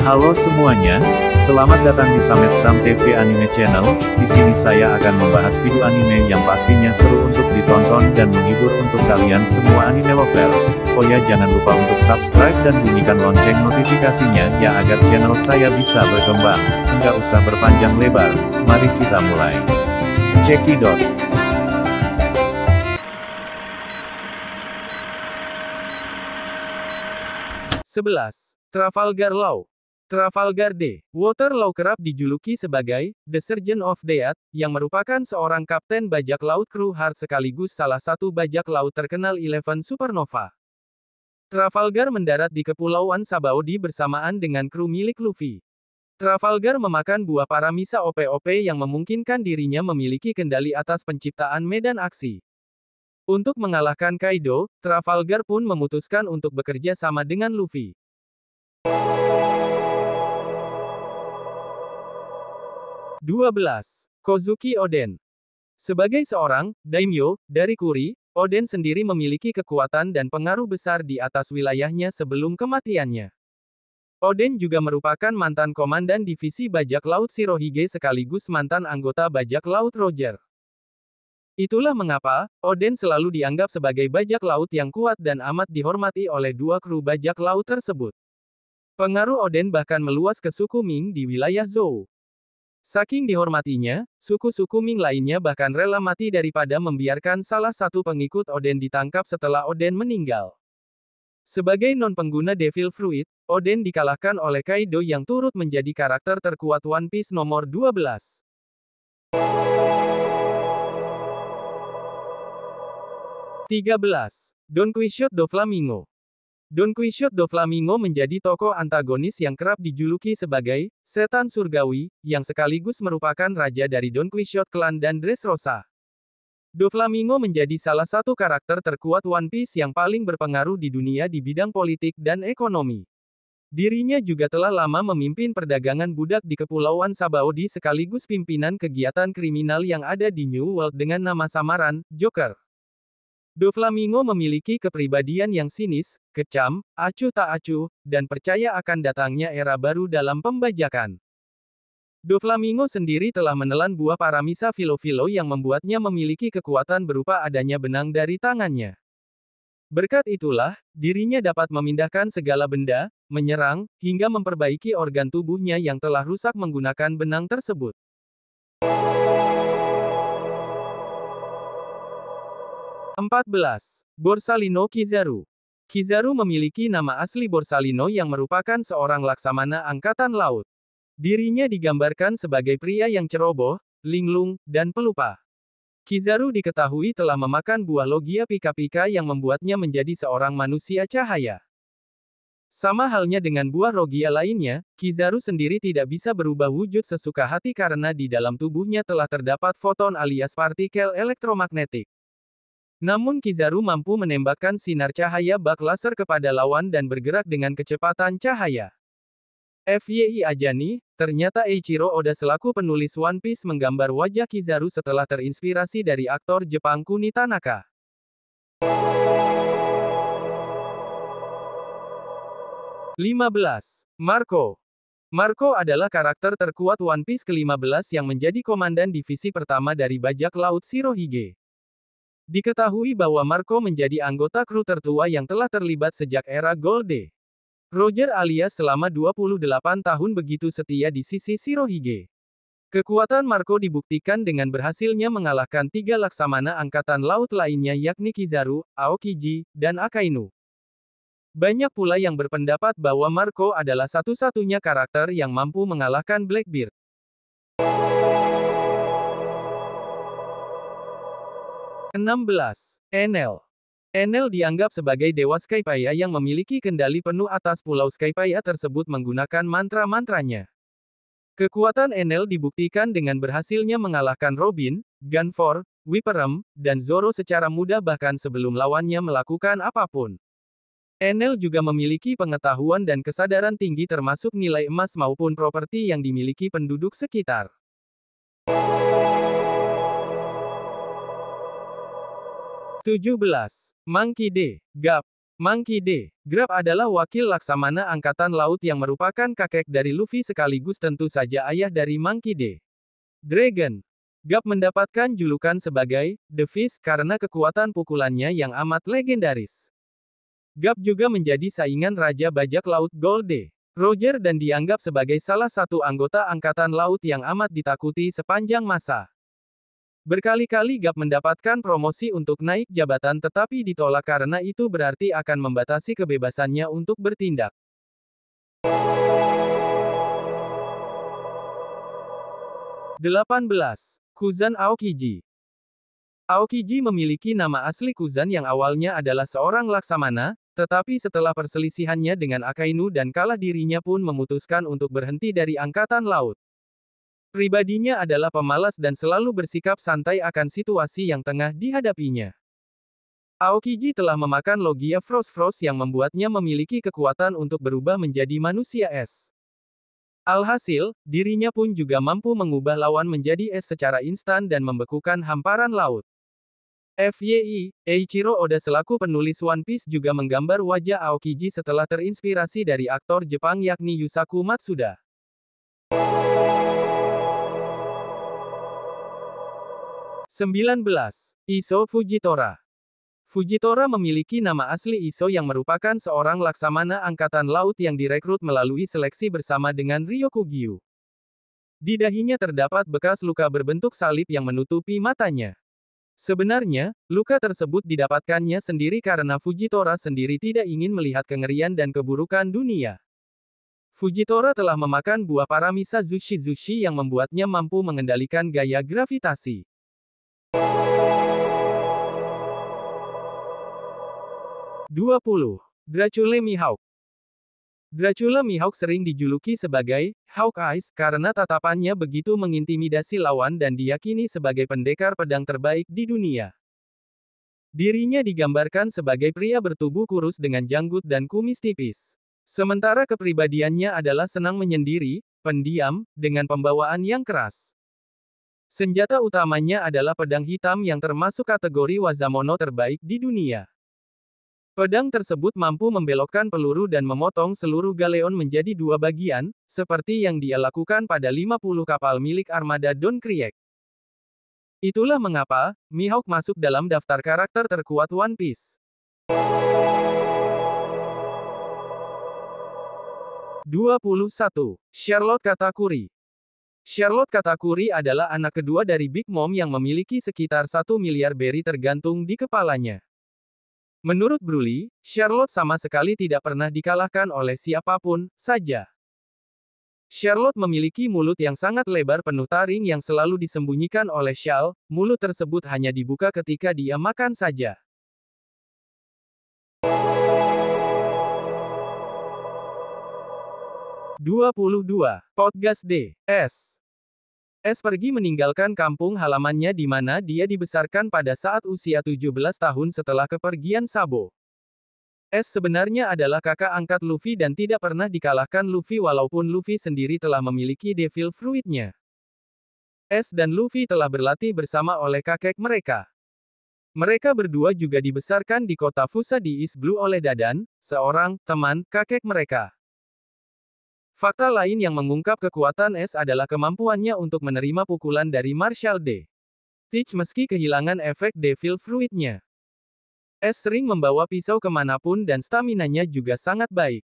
Halo semuanya, selamat datang di Samet Sam TV Anime Channel. Di sini saya akan membahas video anime yang pastinya seru untuk ditonton dan menghibur untuk kalian semua anime lover. Oh ya, jangan lupa untuk subscribe dan bunyikan lonceng notifikasinya ya agar channel saya bisa berkembang. Nggak usah berpanjang lebar, mari kita mulai. Cekidot. Trafalgar Law. Trafalgar D. Waterloo kerap dijuluki sebagai The Surgeon of Death, yang merupakan seorang kapten bajak laut kru Heart sekaligus salah satu bajak laut terkenal Eleven Supernova. Trafalgar mendarat di Kepulauan Sabaody bersamaan dengan kru milik Luffy. Trafalgar memakan buah paramisa OP-OP yang memungkinkan dirinya memiliki kendali atas penciptaan medan aksi. Untuk mengalahkan Kaido, Trafalgar pun memutuskan untuk bekerja sama dengan Luffy. 12. Kozuki Oden. Sebagai seorang daimyo dari Kuri, Oden sendiri memiliki kekuatan dan pengaruh besar di atas wilayahnya sebelum kematiannya. Oden juga merupakan mantan komandan divisi bajak laut Shirohige sekaligus mantan anggota bajak laut Roger. Itulah mengapa Oden selalu dianggap sebagai bajak laut yang kuat dan amat dihormati oleh dua kru bajak laut tersebut. Pengaruh Oden bahkan meluas ke suku Ming di wilayah Zhou. Saking dihormatinya, suku-suku Ming lainnya bahkan rela mati daripada membiarkan salah satu pengikut Oden ditangkap setelah Oden meninggal. Sebagai non-pengguna Devil Fruit, Oden dikalahkan oleh Kaido yang turut menjadi karakter terkuat One Piece nomor 12. 13. Don Quixote do Flamingo. Don Quixote do Flamingo menjadi tokoh antagonis yang kerap dijuluki sebagai setan surgawi, yang sekaligus merupakan raja dari Don Quixote Clan dan Dressrosa. Do Flamingo menjadi salah satu karakter terkuat One Piece yang paling berpengaruh di dunia di bidang politik dan ekonomi. Dirinya juga telah lama memimpin perdagangan budak di Kepulauan Sabaody sekaligus pimpinan kegiatan kriminal yang ada di New World dengan nama samaran, Joker. Do Flamingo memiliki kepribadian yang sinis, kejam, acuh tak acuh, dan percaya akan datangnya era baru dalam pembajakan. Do Flamingo sendiri telah menelan buah paramisa Filo-Filo yang membuatnya memiliki kekuatan berupa adanya benang dari tangannya. Berkat itulah, dirinya dapat memindahkan segala benda, menyerang, hingga memperbaiki organ tubuhnya yang telah rusak menggunakan benang tersebut. 14. Borsalino Kizaru. Kizaru memiliki nama asli Borsalino yang merupakan seorang laksamana angkatan laut. Dirinya digambarkan sebagai pria yang ceroboh, linglung, dan pelupa. Kizaru diketahui telah memakan buah logia pika-pika yang membuatnya menjadi seorang manusia cahaya. Sama halnya dengan buah logia lainnya, Kizaru sendiri tidak bisa berubah wujud sesuka hati karena di dalam tubuhnya telah terdapat foton alias partikel elektromagnetik. Namun Kizaru mampu menembakkan sinar cahaya bak laser kepada lawan dan bergerak dengan kecepatan cahaya. FYI aja nih, ternyata Eiichiro Oda selaku penulis One Piece menggambar wajah Kizaru setelah terinspirasi dari aktor Jepang Kuni Tanaka. 15. Marco. Marco adalah karakter terkuat One Piece ke-15 yang menjadi komandan divisi pertama dari bajak laut Shirohige. Diketahui bahwa Marco menjadi anggota kru tertua yang telah terlibat sejak era Gold. Roger alias selama 28 tahun begitu setia di sisi Shirohige. Kekuatan Marco dibuktikan dengan berhasilnya mengalahkan 3 laksamana angkatan laut lainnya yakni Kizaru, Aokiji, dan Akainu. Banyak pula yang berpendapat bahwa Marco adalah satu-satunya karakter yang mampu mengalahkan Blackbeard. 16. Enel. Enel dianggap sebagai dewa Skypiea yang memiliki kendali penuh atas pulau Skypiea tersebut menggunakan mantra-mantranya. Kekuatan Enel dibuktikan dengan berhasilnya mengalahkan Robin, Gunfor, Whipperem, dan Zoro secara mudah bahkan sebelum lawannya melakukan apapun. Enel juga memiliki pengetahuan dan kesadaran tinggi termasuk nilai emas maupun properti yang dimiliki penduduk sekitar. 17. Monkey D. Gap. Monkey D. Garp adalah wakil Laksamana Angkatan Laut yang merupakan kakek dari Luffy sekaligus tentu saja ayah dari Monkey D. Dragon. Garp mendapatkan julukan sebagai The Fist karena kekuatan pukulannya yang amat legendaris. Garp juga menjadi saingan Raja Bajak Laut Gold Roger dan dianggap sebagai salah satu anggota Angkatan Laut yang amat ditakuti sepanjang masa. Berkali-kali Garp mendapatkan promosi untuk naik jabatan tetapi ditolak karena itu berarti akan membatasi kebebasannya untuk bertindak. Delapan belas. Kuzan Aokiji. Aokiji memiliki nama asli Kuzan yang awalnya adalah seorang laksamana, tetapi setelah perselisihannya dengan Akainu dan kalah dirinya pun memutuskan untuk berhenti dari Angkatan Laut. Pribadinya adalah pemalas dan selalu bersikap santai akan situasi yang tengah dihadapinya. Aokiji telah memakan logia Frost yang membuatnya memiliki kekuatan untuk berubah menjadi manusia es. Alhasil, dirinya pun juga mampu mengubah lawan menjadi es secara instan dan membekukan hamparan laut. FYI, Eiichiro Oda selaku penulis One Piece juga menggambar wajah Aokiji setelah terinspirasi dari aktor Jepang yakni Yusaku Matsuda. 19. Iso Fujitora. Fujitora memiliki nama asli Iso yang merupakan seorang laksamana angkatan laut yang direkrut melalui seleksi bersama dengan Ryokugyu. Di dahinya terdapat bekas luka berbentuk salib yang menutupi matanya. Sebenarnya, luka tersebut didapatkannya sendiri karena Fujitora sendiri tidak ingin melihat kengerian dan keburukan dunia. Fujitora telah memakan buah paramisa Zushi yang membuatnya mampu mengendalikan gaya gravitasi. 20. Dracula Mihawk. Dracula Mihawk sering dijuluki sebagai Hawkeyes karena tatapannya begitu mengintimidasi lawan dan diyakini sebagai pendekar pedang terbaik di dunia. Dirinya digambarkan sebagai pria bertubuh kurus dengan janggut dan kumis tipis. Sementara kepribadiannya adalah senang menyendiri, pendiam, dengan pembawaan yang keras. Senjata utamanya adalah pedang hitam yang termasuk kategori Wazamono terbaik di dunia. Pedang tersebut mampu membelokkan peluru dan memotong seluruh galeon menjadi dua bagian, seperti yang dia lakukan pada 50 kapal milik armada Don Krieg. Itulah mengapa, Mihawk masuk dalam daftar karakter terkuat One Piece. 21. Charlotte Katakuri. Charlotte Katakuri adalah anak kedua dari Big Mom yang memiliki sekitar 1 miliar berry tergantung di kepalanya. Menurut Broly, Charlotte sama sekali tidak pernah dikalahkan oleh siapapun saja. Charlotte memiliki mulut yang sangat lebar penuh taring yang selalu disembunyikan oleh Shal, mulut tersebut hanya dibuka ketika dia makan saja. 22. Potgas D. S. Pergi meninggalkan kampung halamannya di mana dia dibesarkan pada saat usia 17 tahun setelah kepergian Sabo. Sebenarnya adalah kakak angkat Luffy dan tidak pernah dikalahkan Luffy walaupun Luffy sendiri telah memiliki Devil Fruit-nya. Dan Luffy telah berlatih bersama oleh kakek mereka. Mereka berdua juga dibesarkan di kota Fusa di East Blue oleh Dadan, seorang teman kakek mereka. Fakta lain yang mengungkap kekuatan adalah kemampuannya untuk menerima pukulan dari Marshall D. Teach meski kehilangan efek Devil Fruit-nya. Sering membawa pisau kemanapun dan staminanya juga sangat baik.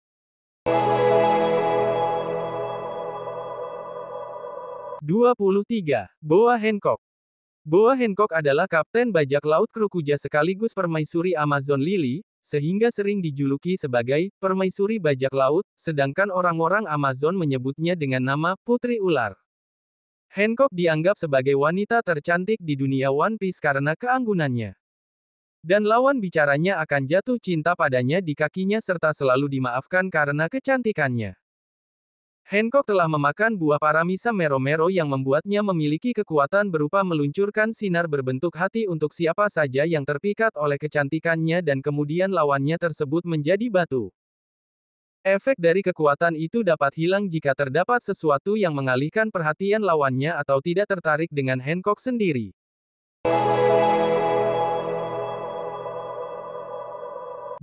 23. Boa Hancock. Boa Hancock adalah kapten bajak laut kru Kuja sekaligus permaisuri Amazon Lily, sehingga sering dijuluki sebagai permaisuri bajak laut, sedangkan orang-orang Amazon menyebutnya dengan nama Putri Ular. Hancock dianggap sebagai wanita tercantik di dunia One Piece karena keanggunannya. Dan lawan bicaranya akan jatuh cinta padanya di kakinya serta selalu dimaafkan karena kecantikannya. Hancock telah memakan buah paramisa Mero-Mero yang membuatnya memiliki kekuatan berupa meluncurkan sinar berbentuk hati untuk siapa saja yang terpikat oleh kecantikannya dan kemudian lawannya tersebut menjadi batu. Efek dari kekuatan itu dapat hilang jika terdapat sesuatu yang mengalihkan perhatian lawannya atau tidak tertarik dengan Hancock sendiri.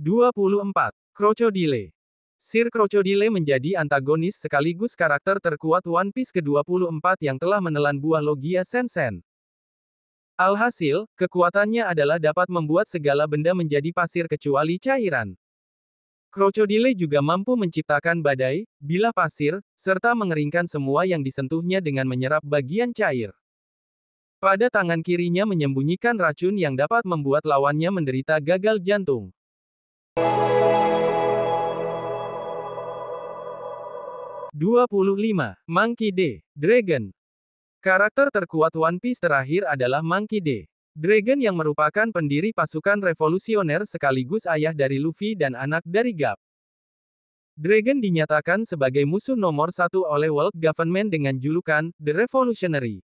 24. 24. Crocodile. Sir Crocodile menjadi antagonis sekaligus karakter terkuat One Piece ke-24 yang telah menelan buah Logia Sensen. Alhasil, kekuatannya adalah dapat membuat segala benda menjadi pasir kecuali cairan. Crocodile juga mampu menciptakan badai, bilah pasir, serta mengeringkan semua yang disentuhnya dengan menyerap bagian cair. Pada tangan kirinya menyembunyikan racun yang dapat membuat lawannya menderita gagal jantung. 25. Monkey D. Dragon. Karakter terkuat One Piece terakhir adalah Monkey D. Dragon yang merupakan pendiri pasukan revolusioner sekaligus ayah dari Luffy dan anak dari Garp. Dragon dinyatakan sebagai musuh nomor satu oleh World Government dengan julukan The Revolutionary.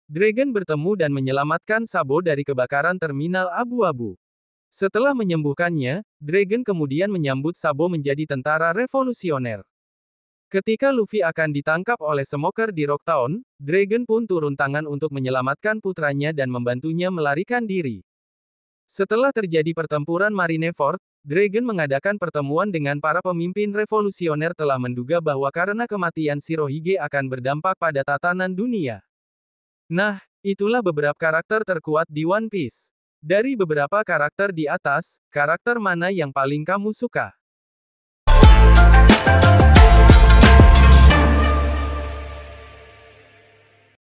Dragon bertemu dan menyelamatkan Sabo dari kebakaran terminal abu-abu. Setelah menyembuhkannya, Dragon kemudian menyambut Sabo menjadi tentara revolusioner. Ketika Luffy akan ditangkap oleh Smoker di Rocktown, Dragon pun turun tangan untuk menyelamatkan putranya dan membantunya melarikan diri. Setelah terjadi pertempuran Marineford, Dragon mengadakan pertemuan dengan para pemimpin revolusioner telah menduga bahwa karena kematian Shirohige akan berdampak pada tatanan dunia. Nah, itulah beberapa karakter terkuat di One Piece. Dari beberapa karakter di atas, karakter mana yang paling kamu suka?